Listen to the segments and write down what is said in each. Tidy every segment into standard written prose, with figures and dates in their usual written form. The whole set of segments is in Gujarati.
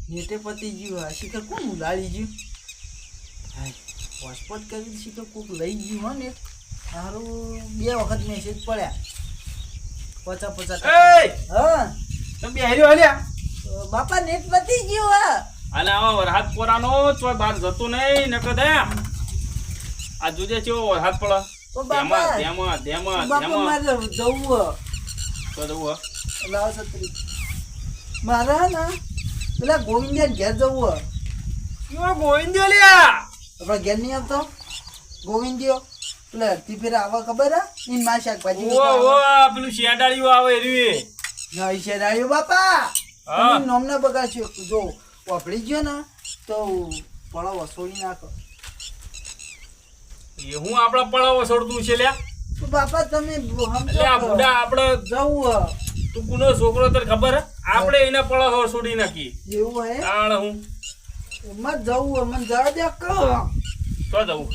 નેટે પતી ગયું શિખર કોણ ઉલાડી ગયું હોસ્પોટ કરી શિખર કોક લઈ ગયું હો ને સારું 2 વખત મેસેજ પડ્યા 50 હા તમે બેહર્યો હાલ્યા બાપા નેટ પતી ગયું હા હાલે આવો વરહાદ પોરાનો ચોય બહાર જતો નહીં નકર દે આ જોજે ચેવો વરહાદ પડે તો બાપા ધેમાં બાપા મારે જવું તો જવું લાવ સત્રી મારે ને પેલા ગોવિંદિયા ઘેર જવું યો ગોવિંદ્યો લ્યા આપણા ઘેર નહીં આવતો ગોવિંદિયો પેલા તી ફેર આવા ખબર હે ઈન માં શાકભાજી ઓ પેલું શેડાળીઓ આવે એરી ના છે રાયો બાપા હા તમે નોમના બગાડ્યો જો વાપરી ગયો ને તો પળા વસોડી નાખો એ હું આપડા પડાવો છોડતું છે લ્યા તો બાપા તમે સમજો લ્યા બુડા આપણે જવું તું કુનો છોકરો તને ખબર હે આપણે એના પડાવો છોડી નાખી એવું હે તાણ હું મત જવું મને જવા દે કહો તો જવું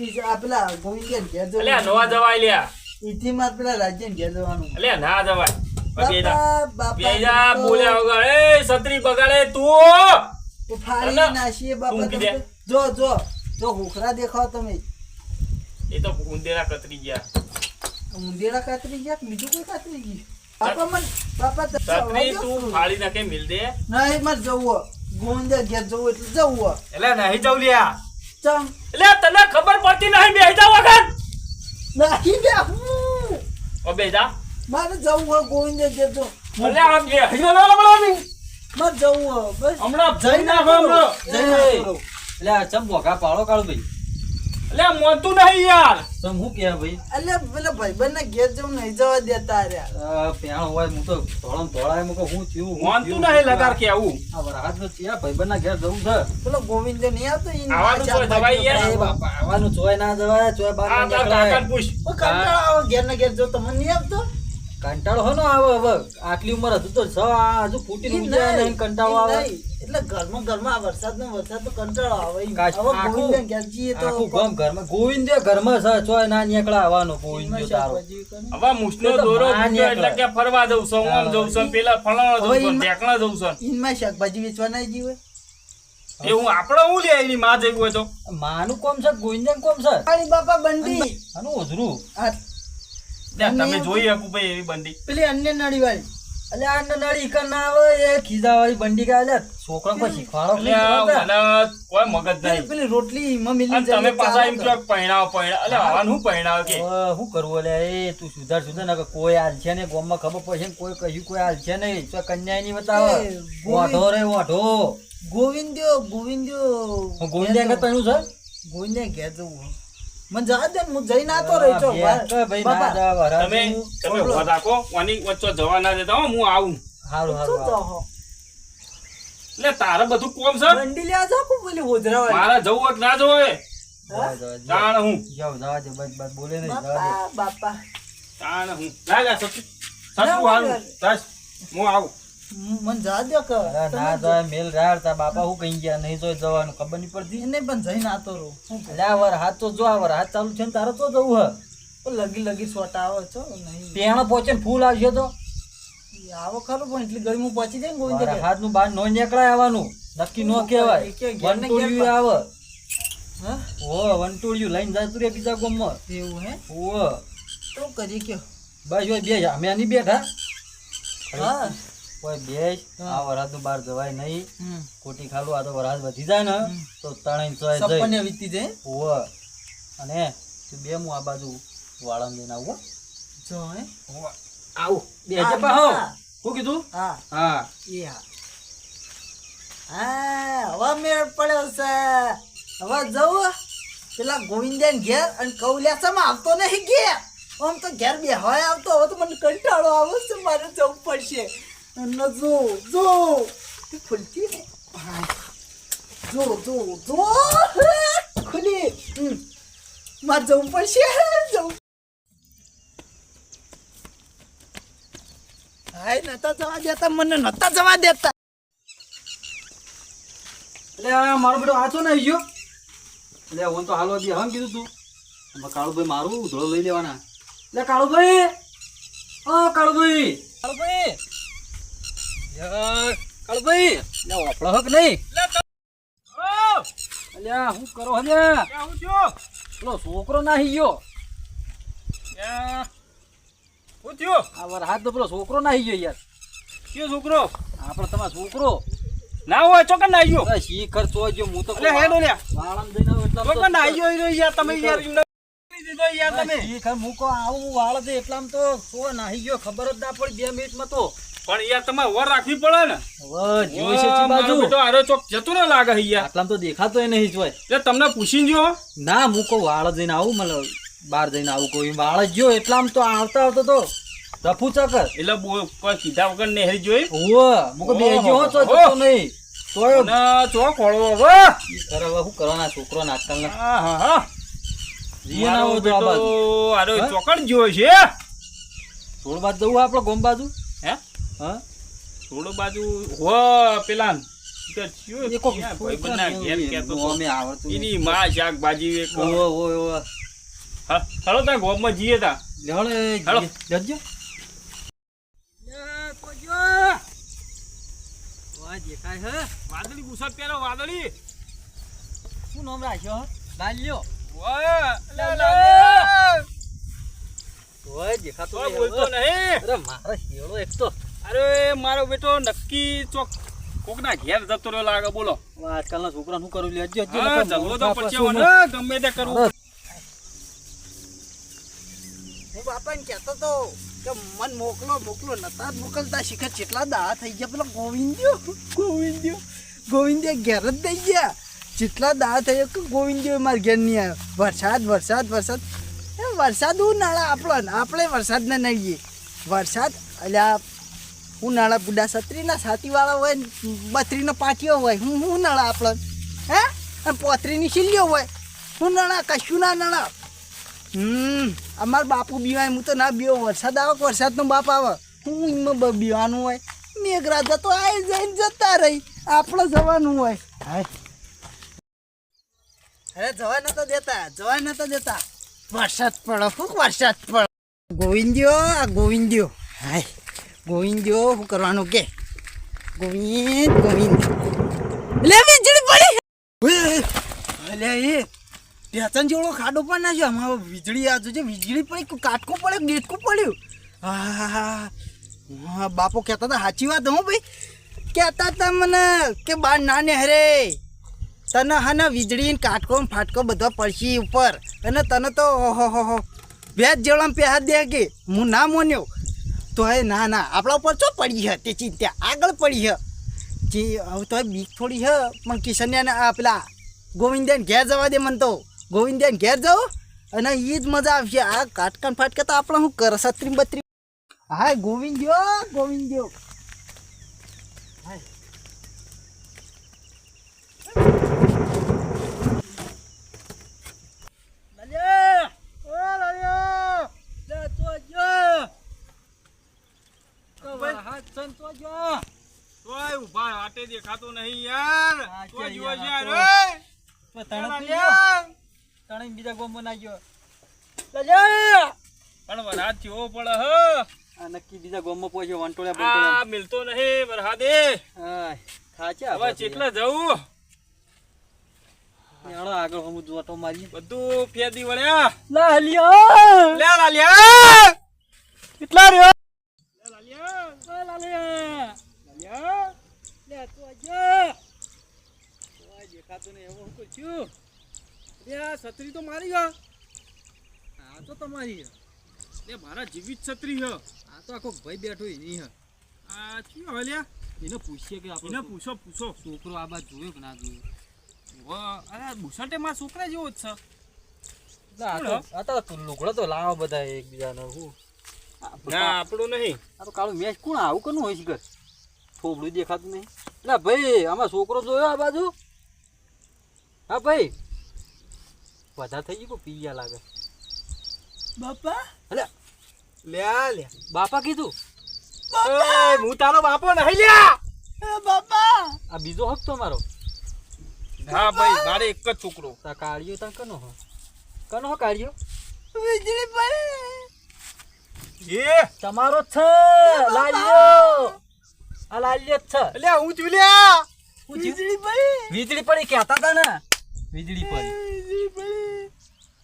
કે આ પેલા ગોવિંદિયા ઘેર જવું લ્યા નવા જવાય લ્યા ઈથી માં પેલા રાજ્યન ઘેર જવાનું લ્યા ના જવાય બાપા બેજા બોલ્યા વગર એ છત્રી બગાડે તું તો ફાડી નાશીએ બાપા તું કીધે. તમે જો હોખરા દેખાવ તમે એ તો ઉંદેરા કતરી ગયા ઉંદેડા કાતરી ગયા કે બીજું કોઈ કાતરી ગયું બાપા મને બાપા છત્રી તું ફાડી નાખે મિલ દે નહીં મત જવું ગોવિંદિયા ઘેર જવું એટલે જવું એટલે નહીં જાવ લ્યા ચમ એટલે તને ખબર પડતી નહીં બેહી જા વગર નહીં બે ઓ બેજા મારે જવું હોય ગોવિંદિયા ઘેર જવું એટલે આ બેહી ના લબડાની મત જવું હોય બસ હમણાં જઈ નાખો હમણાં એટલે આ ચમ બોગા પાડો કાળો ભાઈ એટલે મોતું નહીં યાર તમ હું કે ભાઈ એટલે પેલા ભાઈબંધ ના ઘેર જવું નહીં જવા દેતા રહ્યા પેણ હોય હું તો ધોળમ ધોળાય મુકો હું થયું મોતું નહીં લગાર કે આવું આ વરહાદ નો ચિયા ભાઈબંધ ના ઘેર જવું છે પેલો ગોવિંદિયા નહીં આવતો ઈ આવવાનું તો દવાઈ યાર. એ બાપા આવવાનું ચોય ના જવાય ચોય બાર આ ના તાર નીકળાય કાકાને પૂછ કંટાળો આવે ઘેર ના ઘેર જવું તમને નહીં આવતો કંટાળો હો નો આવે હવે આટલી ઉંમર હતું તો આ હજુ ફૂટીને ઊંઘી જાય ને કંટાળો આવે એટલે ઘરમાં આ વરસાદ તો કંટાળો આવે ઈ. કાચ- હવે આખું- ગોવિંદિયા ઘેર જઈએ તો આખું ગામ ઘરમાં ગોવિંદે ઘરમાં છે ચોય ના નીકળા આવવાનો ગોવિંદે તારો હવે મુસનો એ તો દોરો માં મૂક્યો એટલે નીકળે. કે ફરવા જવું છું આમ જવું છું પેલા ફલાણા જવું છું હવે ઢેકણા જવું છું ઈનમાં શાકભાજી વેચવા ના જીવે એ હું આપણે હું લે એની માં જવું હોય તો માનું કોમ છે ગોવિંદે કોમ છે કાળી બાપા બંડી આનું ઓઝરું આ લે, તમે જોઈ શકું ભાઈ એવી બંડી પેલી અન્ય નાળી વાળી અલે આ નળી કર ના આવે એ ખીજા વાળી બંડી કા લે છોકરા પર શીખવાડો એટલે આ મને કોઈ મગજ નહીં પેલી રોટલી માં મિલી અને તમે પાછા એમ કહો કે પહેણાવ એટલે આવાનું શું પહેણાવ કે શું કરવું લે એ તું સુધાર ને કોઈ હાલ છે ને ગામમાં ખબર પડશે ને કોઈ કહ્યું કોઈ હાલ છે નહીં તો કન્યા નહીં બતાવે એ, વાઢો રે વાઢો ગોવિંદ્યો હું ગોવિંદે અંગત પહેણું છે ગોવિંદ્યા ઘેર જવું મને જવા દે ને, હું જઈ ના તો રહી છો ભાઈ ના બાપા જા વરાળ તમે તમે ઉભા રાખો વાની વચ્ચે જવા ના દેતા હો હું આવું હારું શું હારું તો હો? એટલે તારે બધું કોમ છે બંડી લેવા જાવ કે પેલી હોજરા વાળી મારે જવું હોય કે ના જવું હોય તાણ હું જાવ જવા દે બસ બસ બોલે નહીં જવા દે બાપા તાણ હું લાગા સતું હારું બસ હું આવું મને જવા દે કે અરે ના જાય મેલ રાડ તા બાપા હું કઈ ગયા નહીં જોઈ જવાનું ખબર નહીં પડતી એને પણ જઈ ના તો રહું એટલે આ વર હાથ તો જો આ વર હાથ ચાલુ છે ને તારે તો જવું હે લગી સોટા આવે છો નહીં પેણો પહોંચે ને ફૂલ આવશે તો આવો ખરું પણ એટલી ગરમી પહોંચી જાય ને ગોવિંદ હાથ નું બહાર નો નીકળાય આવવાનું નક્કી નો કહેવાય કે ઘેર ને ઘેર વંટોળિયું આવે હા ઓ વંટોળિયું લઈને જતું રે બીજા ગામમાં એવું હે ઓ તો કરી કયો બસ હોય બે અમે આની બેઠા હા કોઈ બે આ વરસાદ નું બહાર જવાય નહીં હમ ખોટી ખાલું આ તો વરસાદ વધી જાય ને તો તણાઈ ચોય જઈ સપને વીતી જાય ઓ અને તું બે હું આ બાજુ વાળામાં જઈને આવું હો. જો હે આવું બે હા, જપા હો હા. શું કીધું હા હા એ હા હવે મેળ પડ્યો છે હવે જવું પેલા ગોવિંદન ઘેર અને કૌલ્યાસામાં આવતો નહીં ઘેર આમ તો ઘેર બે હોય આવતો હવે તો મને કંટાળો આવે છે મારે જવું પડશે અને જો એ ખુલતી ને હા. જો ખુલી મારે જવું પડશે જવું હાય નતા જવા દેતા મને નતા જવા દેતા એટલે આ મારો બેટો આછો ને આવી ગયો એટલે હું તો હાલો દી હમ કીધું તું આમાં કાળુભાઈ મારું ધોળો લઈ લેવાના. લે કાળુભાઈ, ઓ કાળુભાઈ, કાળુભાઈ, યાર કાળુભાઈ, લે ઓપડો હક નહીં. અલ્યા હું કરો હલ્યા? ક્યાં હું થયો? પેલો છોકરો નાહી ગયો. હું થયો? આ વરસાદ તો પેલો છોકરો નાહી ગયો યાર. કયો છોકરો? આપણે તમારો છોકરો ના હોય ચોકન ના આવ્યો. અરે શીખર ચોજો હું તો અલે હેડો લ્યા. વાળામાં જઈને આવું એટલા ચોકન ના આવ્યો યાર તમે યાર દીધો યાર તમે. શીખર મૂકો આવું વાળ દે એટલામાં તો સો નાહી ગયો ખબર જ ના પડી 2 મિનિટમાં તો. પણ યાર તમારે વર રાખવી પડે ને. હવે જોઈ છે ચી બાજુ મારો બેટો આરો ચોક જતો ન લાગે છે યાર. આટલામાં તો દેખાતોય નહીં જોય. એટલે તમને પૂછીને જો. ના મૂકો વાળ જઈને આવું મતલબ બહાર જઈને આવું કોઈ વાળ જ જો એટલામાં તો આવતા આવતો તો રફુ ચકર એટલે કોઈ કીધા વગર નેહરી જોઈ. ઓવે મૂકો બે ગયો હો તો જતો નહીં તોય ના ચોક હોળવો હવે. કરે હવે શું કરવાના છોકરો આજકાલના હા હા હા. જીએ ના હોય તો આ બાજુ આરો ચોકડ જોયો છે. થોડ બાદ જવું આપણે ગોમ બાજુ હે હા થોડો બાજુ હો પેલા કે ચિયો એ કોક ક્યાં ભાઈબંધના ઘેર કહેતો તો. અમે આવડતું એની માં શાકભાજી એક ઓવે ઓવે ઓવે હાલો ત્યાં ગોમમાં જઈએ તા. લેવડે હાલો. જજો વાદળી બુશર્ટ પહેરો વાદળી. શું નામ રાખ્યો લાલ્યો ઓય લે લે. ઓય દેખાતો કોઈ નહીં બોલતો હવે. નહીં. અરે મારો શેડો એક તો અરે મારો બેટો નક્કી ચોક કોકના ઘેર જતો રહ્યો લાગે. બોલો આજકાલના છોકરાને શું કરું લેજો હા જગવો તો પડશે મને ગમે તે કરવું. હું બાપાને કહેતો તો કે મન મોકલો નતા જ મોકલતા શીખર જેટલા દાડા થઈ ગયા પેલા ગોવિંદ્યો ઘેર જ થઈ ગયા. જેટલા દાડા થઈ ગયા કે ગોવિંદ્યો મારા ઘેર નહીં આવ્યો. વરસાદ ઉનાળા આપણે વરસાદને નડીએ વરસાદ અલ્યા ઉનાળા બુડા છત્રીના છાતીવાળા હોય ને બત્રીનો પાટીઓ હોય હું ઉનાળા આપણે હે અને પોતરીની શીલીઓ હોય ઉનાળા કશું ના નળા. અમાર બાપુ બીવાય હું તો ના બીવો. વરસાદ આવે કે વરસાદનો બાપ આવે હું એમાં બીવાનું હોય. મેઘરાજા તો આવી જઈને જતા રહી આપણે જવાનું હોય. અરે જવા નતા દેતા વરસાદ પડો વરસાદ પડો. ગોવિંદ્યો હાય ગોવિંદ્યો શું કરવાનું કે ગોવિંદ લે વીજળી પડી. અલ્યા એ ઢેચન જેવડો ખાડો પણ નાખ્યો આમાં વીજળી આ જોજે વીજળી પડી કાટકો પડે ડેટકો પડ્યું. હા બાપો કહેતા હતા સાચી વાત હું ભાઈ કહેતા હતા મને કે બાર ના ને હરે તને હા ને વીજળી કાટકો ફાટકો બધો પડશે ઉપર અને તને તો ઓહો વ્યાજ જેવડામાં પહેરા દે કે હું ના મોન્યો તો હે ના આપણા ઉપર ચો પડી હે તે ચિંતા આગળ પડી હે જે હવે તો બીક થોડી હે પણ કિશન્યાને પેલા ગોવિંદને ઘેર જવા દે મને તો ગોવિંદને ઘેર જાઓ અને એ જ મજા આવશે. આ કાટકાન ફાટકા તો આપણે શું કરે છત્રી બત્રી. હા ગોવિંદ્યો તોય ઉભા વાટે દેખાતો નહીં યાર. તો જોવા યાર તણે બીજા ગોમમાં નાખ્યો પણ વરસાદ થયો પડે હ. આ નક્કી બીજા ગોમમાં પહોંચ્યો આ વંટોળ્યા મિલતો નહીં વરસાદે. ખાચા હવે ચેટલા જવું આગળ હમું જોટો મારી બધું ફેદી વળ્યા. લાલિયા લે લાલિયા કેટલા રહ્યો છત્રી તો મારી ગયો. આ તો તમારી મારા જીવિત છત્રી હ. આ તો આખો ભાઈ બેઠો નહીં આ કયો હલ્યા એને પૂછીએ કે આપણે એને પૂછો છોકરો આ બાદ જોયો કે ના જોયો. અરે બુસટે માં છોકરા જેવો જ છે. આ તો લુગડો તો લાવો બધા એકબીજાનો હું ના આપણું નહીં. આ તો કાળું મેચ કોણ આવું કનું હોય છે થોબડું દેખાતું નહીં. એટલે ભાઈ આમાં છોકરો જોયો આ બાજુ. હા ભાઈ બધા થઈ ગયું પીયા લાગે બાપા અલે લે બાપા કીધું હું તારો બાપો નહીં લ્યા. બાપા આ બીજો હક તો મારો. હા ભાઈ મારે એક જ છોકરો. તા કાળિયો તા કનો હો કનો હો કાઢ્યો વીજળી પડે એ તમારો જ છે લાલ્યો આ લાલ્યો જ છે એટલે હું ચૂલ્યા હું થયું? વીજળી પડે વીજળી પડી કહેતા હતા ને વીજળી પડી વીજળી પડે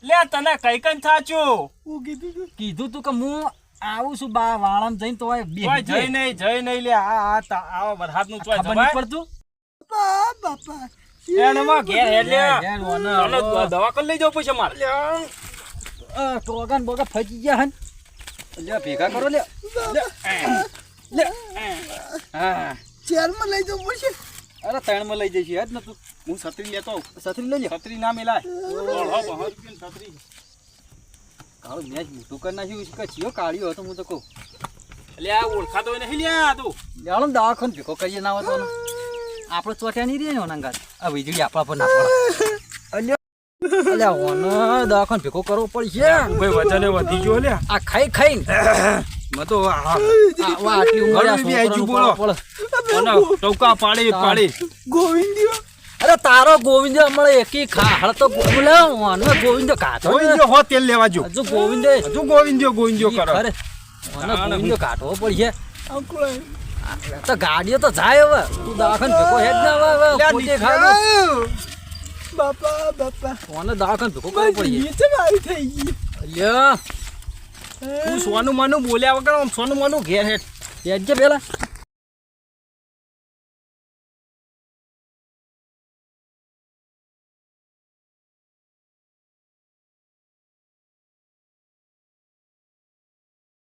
લે તને કઈ કઈ થાચું હું કીધું તું કીધું તું કે હું આવું છું બા વાળામાં જઈને તો ચોય જઈ નહીં લે આ વરસાદ નું ચોય ખબર નહીં જવાય પડતું બાપા એનમાં ઘેર હેડ લે ઘેર ઓને તને હવે. દવા કરી લઈ જાવ પછી મારે ટોગન બોગા ફજી ગયા હન લે ભેગા કરો લે લે હા ચેરમાં લઈ જવું પડશે અરે ત્રણમાં લઈ જઈશ યાદ નતું હું છત્રી લેતો આવું. છત્રી લઈ લે છત્રી ના મેલાય છત્રી કાળો મેચ મોટું કરી નાખ્યું છે કે ચિયો કાઢ્યો હતો હું તો કહું એટલે આ ઓળખાતો હોય નહીં લ્યા તું જાણો ને દવાખાને ભેગો કરીએ ના હોતો આપણે ચોટ્યા નહીં રહે ને ઓનાંગાત આ વીજળી આપણા પર ના પડે અલ્યા ઓનો દવાખાને ભેગો કરવો પડશે ભાઈ વજને વધી ગયો લ્યા આ ખાઈ ખાઈને મેં તો આટલી ઉંમરે આ ઘણું બી આયજુ છોકરાનું બોલો. પડે. ટોકા પાડી ગોવિંદીઓ અરે તારો ગોવિંદ મળે એકી ખાડ તો બોલે ઓનો ગોવિંદ કાઢો ગોવિંદો હો તેલ લેવા જો હજુ ગોવિંદ હજુ ગોવિંદો કરો ખરે ઓનો ગોવિંદ કાઢવો પડશે અંકુલ તો ગાડીઓ તો જાય હવે તું દવાખાને ભેગો હેડ ને હવે પોતે ખાડો બાપા ઓને દવાખાને ભેગો કરવો પડશે નીચે મારી થઈ ગઈ અલ્યા તું સોનું માનું બોલ્યા વગર આમ સોનું માનું ઘેર હેઠ હેડ જે પેલા